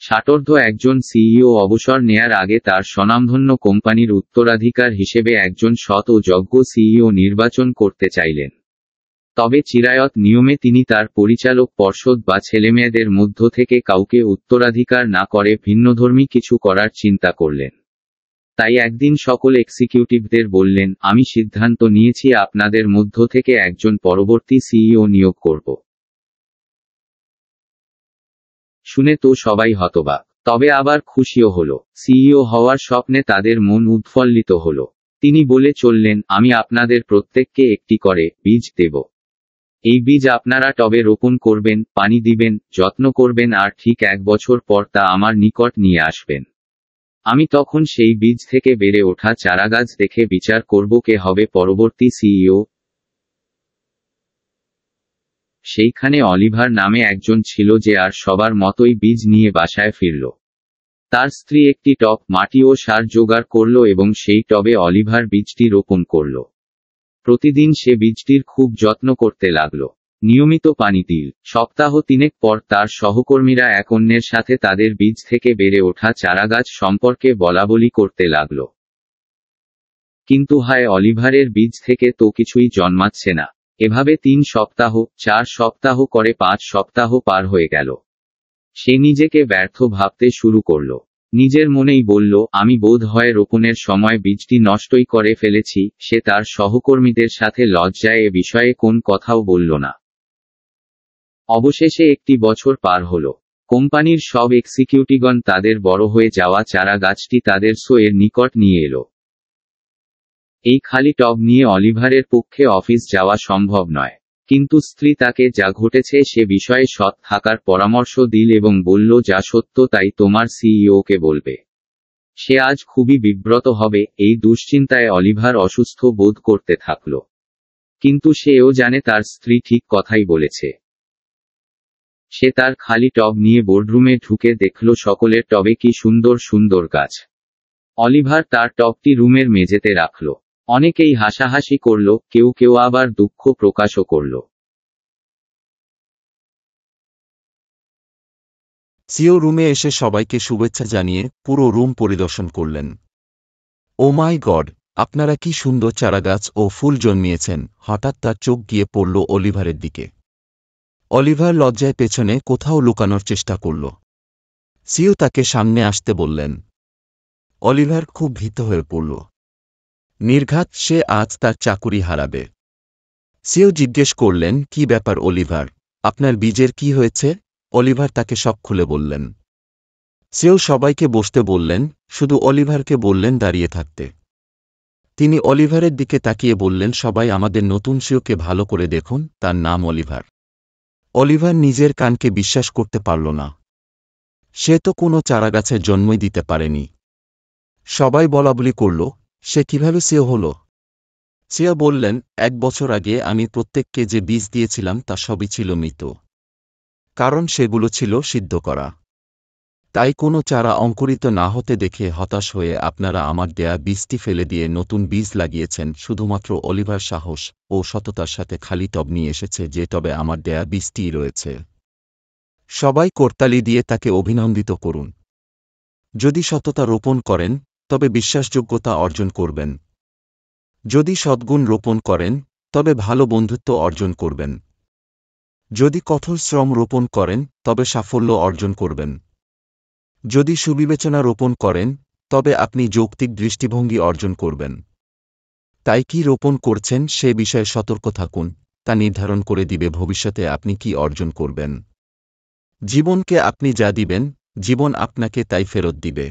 ষাটোর্ধ্ব একজন সিইও অবসর নেয়ার আগে তার স্বনামধন্য কোম্পানির উত্তরাধিকার হিসেবে একজন সৎ ও যোগ্য সিইও নির্বাচন করতে চাইলেন। তবে চিরায়ত নিয়মে তিনি তার পরিচালক পর্ষদ বা ছেলেমেয়েদের মধ্য থেকে কাউকে উত্তরাধিকার না করে ভিন্নধর্মী কিছু করার চিন্তা করলেন। তাই একদিন সকল এক্সিকিউটিভদের বললেন, আমি সিদ্ধান্ত নিয়েছি আপনাদের মধ্য থেকে একজন পরবর্তী সিইও নিয়োগ করব। শুনে তো সবাই হতবাক, তবে আবার খুশিও হল। সিইও হওয়ার স্বপ্নে তাদের মন উৎফুল্লিত হল। তিনি বলে চললেন, আমি আপনাদের প্রত্যেককে একটি করে বীজ দেব। এই বীজ আপনারা টবে রোপণ করবেন, পানি দিবেন, যত্ন করবেন আর ঠিক 1 বছর পর তা আমার নিকট নিয়ে আসবেন। আমি তখন সেই বীজ থেকে বেড়ে ওঠা চারাগাছ দেখে বিচার করব কে হবে পরবর্তী সিইও। সেইখানে অলিভার নামে একজন ছিল যে আর সবার মতোই বীজ নিয়ে বাসায় ফিরল। তার স্ত্রী একটি টব, মাটি ও সার জোগাড় করল এবং সেই টবে অলিভার বীজটি রোপণ করল। প্রতিদিন সে বীজটির খুব যত্ন করতে লাগল, নিয়মিত পানি দিল। সপ্তাহ 3 পর তার সহকর্মীরা এক অন্যের সাথে তাদের বীজ থেকে বেড়ে ওঠা চারাগাছ সম্পর্কে বলাবলি করতে লাগল। কিন্তু হায়, অলিভারের বীজ থেকে তো কিছুই জন্মাচ্ছে না। এভাবে 3 সপ্তাহ, 4 সপ্তাহ করে 5 সপ্তাহ পার হয়ে গেল। সে নিজেকে ব্যর্থ ভাবতে শুরু করল। নিজের মনেই বলল, আমি বোধ হয় রোপণের সময় বীজটি নষ্টই করে ফেলেছি। সে তার সহকর্মীদের সাথে লজ্জায় এ বিষয়ে কোন কথাও বলল না। অবশেষে 1 বছর পার হল। কোম্পানির সব এক্সিকিউটিভগণ তাদের বড় হয়ে যাওয়া চারা গাছটি তাদের এর নিকট নিয়ে এলো। এই খালি টব নিয়ে অলিভারের পক্ষে অফিস যাওয়া সম্ভব নয়। কিন্তু স্ত্রী তাকে যা ঘটেছে সে বিষয়ে সৎ থাকার পরামর্শ দিল এবং বলল, যা সত্য তাই তোমার সিইওকে বলবে। সে আজ খুবই বিব্রত হবে। এই দুশ্চিন্তায় অলিভার অসুস্থ বোধ করতে থাকল। কিন্তু সেও জানে তার স্ত্রী ঠিক কথাই বলেছে। সে তার খালি টব নিয়ে বোর্ডরুমে ঢুকে দেখল সকলের টবে কি সুন্দর সুন্দর গাছ। অলিভার তার টবটি রুমের মেঝেতে রাখল। অনেকেই হাসাহাসি করল, কেউ কেউ আবার দুঃখ প্রকাশও করল। সিও রুমে এসে সবাইকে শুভেচ্ছা জানিয়ে পুরো রুম পরিদর্শন করলেন। ও মাই গড, আপনারা কি সুন্দর চারাগাছ ও ফুল জন্মিয়েছেন। হঠাৎ তার চোখ গিয়ে পড়ল অলিভারের দিকে। অলিভার লজ্জায় পেছনে কোথাও লুকানোর চেষ্টা করল। সিও তাকে সামনে আসতে বললেন। অলিভার খুব ভীত হয়ে পড়ল। নির্ঘাত সে আজ তার চাকুরি হারাবে। সিও জিজ্ঞেস করলেন, কি ব্যাপার অলিভার, আপনার বীজের কি হয়েছে? অলিভার তাকে সব খুলে বললেন। সিও সবাইকে বসতে বললেন, শুধু অলিভারকে বললেন দাঁড়িয়ে থাকতে। তিনি অলিভারের দিকে তাকিয়ে বললেন, সবাই আমাদের নতুন সিওকে ভালো করে দেখুন, তার নাম অলিভার। অলিভার নিজের কানকে বিশ্বাস করতে পারল না। সে তো কোনো চারাগাছের জন্মই দিতে পারেনি। সবাই বলাবলি করল, সে কিভাবে সিও হল? সিও বললেন, 1 বছর আগে আমি প্রত্যেককে যে বীজ দিয়েছিলাম তা সবই ছিল মৃত। কারণ সেগুলো ছিল সিদ্ধ করা। তাই কোনো চারা অঙ্কুরিত না হতে দেখে হতাশ হয়ে আপনারা আমার দেয়া বীজটি ফেলে দিয়ে নতুন বীজ লাগিয়েছেন। শুধুমাত্র অলিভার সাহস ও সততার সাথে খালি টব নিয়ে এসেছে, যে টবে আমার দেয়া বীজটিই রয়েছে। সবাই করতালি দিয়ে তাকে অভিনন্দিত করুন। যদি সততা রোপণ করেন, তবে বিশ্বাসযোগ্যতা অর্জন করবেন। যদি সদ্গুণ রোপণ করেন, তবে ভালো বন্ধুত্ব অর্জন করবেন। যদি কঠোর শ্রম রোপণ করেন, তবে সাফল্য অর্জন করবেন। যদি সুবিবেচনা রোপণ করেন, তবে আপনি যৌক্তিক দৃষ্টিভঙ্গি অর্জন করবেন। তাই কি রোপণ করছেন সে বিষয়ে সতর্ক থাকুন, তা নির্ধারণ করে দিবে ভবিষ্যতে আপনি কি অর্জন করবেন। জীবনকে আপনি যা দিবেন, জীবন আপনাকে তাই ফেরত দিবে।